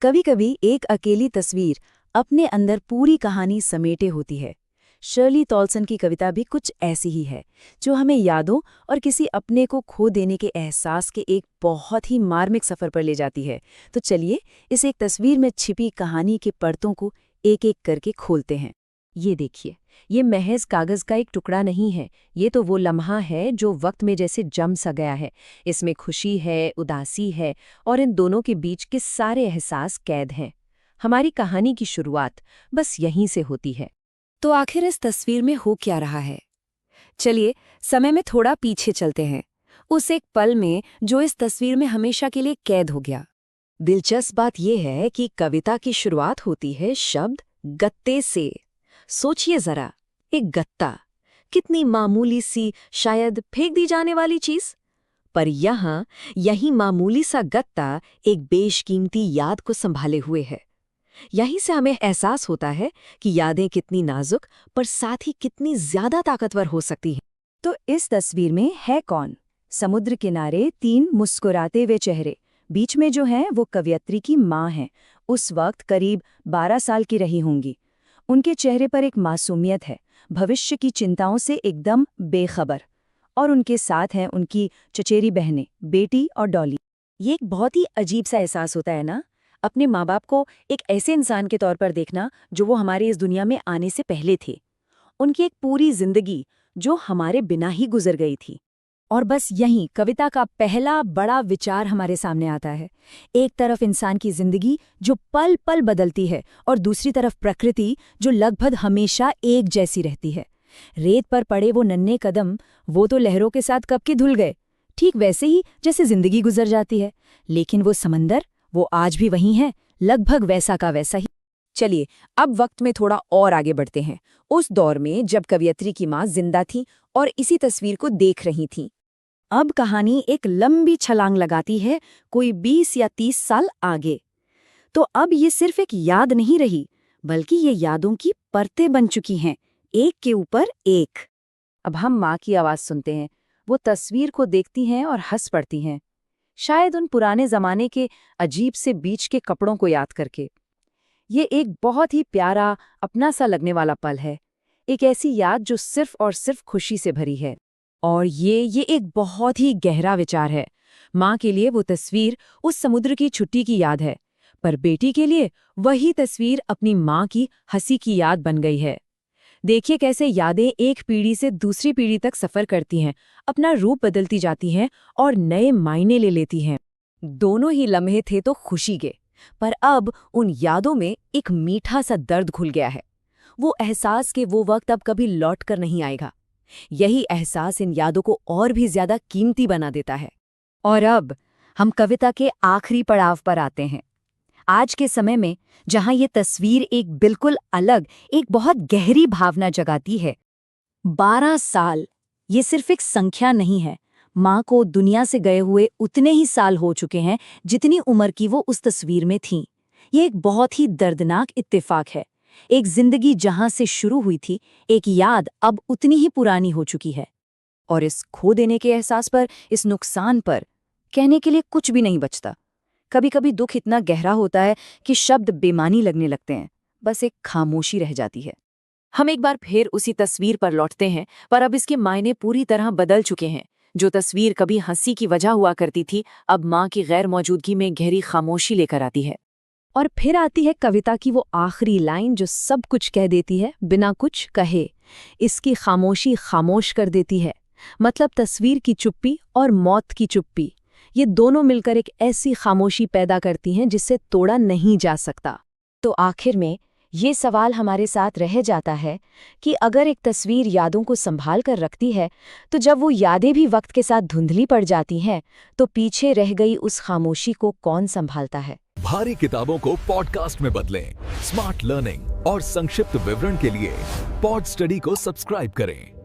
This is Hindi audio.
कभी कभी एक अकेली तस्वीर अपने अंदर पूरी कहानी समेटे होती है। शर्ली टॉल्सन की कविता भी कुछ ऐसी ही है, जो हमें यादों और किसी अपने को खो देने के एहसास के एक बहुत ही मार्मिक सफ़र पर ले जाती है। तो चलिए इस एक तस्वीर में छिपी कहानी के परतों को एक एक करके खोलते हैं। ये देखिए, ये महज कागज का एक टुकड़ा नहीं है, ये तो वो लम्हा है जो वक्त में जैसे जम सा गया है। इसमें खुशी है, उदासी है और इन दोनों के बीच के सारे एहसास कैद हैं। हमारी कहानी की शुरुआत बस यहीं से होती है। तो आखिर इस तस्वीर में हो क्या रहा है? चलिए समय में थोड़ा पीछे चलते हैं, उस एक पल में जो इस तस्वीर में हमेशा के लिए कैद हो गया। दिलचस्प बात यह है कि कविता की शुरुआत होती है शब्द गत्ते से। सोचिए जरा, एक गत्ता, कितनी मामूली सी, शायद फेंक दी जाने वाली चीज, पर यहाँ यही मामूली सा गत्ता एक बेशकीमती याद को संभाले हुए है। यहीं से हमें एहसास होता है कि यादें कितनी नाजुक पर साथ ही कितनी ज्यादा ताकतवर हो सकती हैं। तो इस तस्वीर में है कौन? समुद्र किनारे 3 मुस्कुराते हुए चेहरे, बीच में जो है वो कवयित्री की माँ है। उस वक्त करीब 12 साल की रही होंगी। उनके चेहरे पर एक मासूमियत है, भविष्य की चिंताओं से एकदम बेखबर। और उनके साथ हैं उनकी चचेरी बहनें, बेटी और डॉली। ये एक बहुत ही अजीब सा एहसास होता है ना, अपने माँ बाप को एक ऐसे इंसान के तौर पर देखना जो वो हमारे इस दुनिया में आने से पहले थे। उनकी एक पूरी जिंदगी जो हमारे बिना ही गुजर गई थी। और बस यहीं कविता का पहला बड़ा विचार हमारे सामने आता है। एक तरफ इंसान की जिंदगी जो पल पल बदलती है और दूसरी तरफ प्रकृति जो लगभग हमेशा एक जैसी रहती है। रेत पर पड़े वो नन्हे कदम, वो तो लहरों के साथ कब के धुल गए, ठीक वैसे ही जैसे जिंदगी गुजर जाती है। लेकिन वो समंदर, वो आज भी वहीं है, लगभग वैसा का वैसा ही। चलिए अब वक्त में थोड़ा और आगे बढ़ते हैं, उस दौर में जब कवयित्री की माँ जिंदा थी और इसी तस्वीर को देख रही थी। अब कहानी एक लंबी छलांग लगाती है, कोई 20 या 30 साल आगे। तो अब ये सिर्फ एक याद नहीं रही, बल्कि ये यादों की परतें बन चुकी हैं, एक के ऊपर एक। अब हम माँ की आवाज़ सुनते हैं, वो तस्वीर को देखती हैं और हंस पड़ती हैं, शायद उन पुराने जमाने के अजीब से बीच के कपड़ों को याद करके। ये एक बहुत ही प्यारा, अपना सा लगने वाला पल है, एक ऐसी याद जो सिर्फ और सिर्फ खुशी से भरी है। और ये एक बहुत ही गहरा विचार है। माँ के लिए वो तस्वीर उस समुद्र की छुट्टी की याद है, पर बेटी के लिए वही तस्वीर अपनी माँ की हंसी की याद बन गई है। देखिए कैसे यादें एक पीढ़ी से दूसरी पीढ़ी तक सफ़र करती हैं, अपना रूप बदलती जाती हैं और नए मायने ले लेती हैं। दोनों ही लम्हे थे तो खुशी के, पर अब उन यादों में एक मीठा सा दर्द घुल गया है। वो एहसास कि वो वक्त अब कभी लौट कर नहीं आएगा। यही एहसास इन यादों को और भी ज्यादा कीमती बना देता है। और अब हम कविता के आखिरी पड़ाव पर आते हैं। आज के समय में जहां ये तस्वीर एक बिल्कुल अलग, एक बहुत गहरी भावना जगाती है। 12 साल, ये सिर्फ एक संख्या नहीं है। माँ को दुनिया से गए हुए उतने ही साल हो चुके हैं जितनी उम्र की वो उस तस्वीर में थीं। ये एक बहुत ही दर्दनाक इत्तेफाक है। एक जिंदगी जहां से शुरू हुई थी, एक याद अब उतनी ही पुरानी हो चुकी है। और इस खो देने के एहसास पर, इस नुकसान पर कहने के लिए कुछ भी नहीं बचता। कभी कभी दुख इतना गहरा होता है कि शब्द बेमानी लगने लगते हैं, बस एक खामोशी रह जाती है। हम एक बार फिर उसी तस्वीर पर लौटते हैं, पर अब इसके मायने पूरी तरह बदल चुके हैं। जो तस्वीर कभी हंसी की वजह हुआ करती थी, अब माँ की गैर मौजूदगी में गहरी खामोशी लेकर आती है। और फिर आती है कविता की वो आखिरी लाइन जो सब कुछ कह देती है बिना कुछ कहे। इसकी खामोशी खामोश कर देती है। मतलब तस्वीर की चुप्पी और मौत की चुप्पी, ये दोनों मिलकर एक ऐसी खामोशी पैदा करती हैं जिससे तोड़ा नहीं जा सकता। तो आखिर में ये सवाल हमारे साथ रह जाता है कि अगर एक तस्वीर यादों को संभाल कर रखती है, तो जब वो यादें भी वक्त के साथ धुंधली पड़ जाती हैं, तो पीछे रह गई उस खामोशी को कौन संभालता है? भारी किताबों को पॉडकास्ट में बदलें। स्मार्ट लर्निंग और संक्षिप्त विवरण के लिए पॉड स्टडी को सब्सक्राइब करें।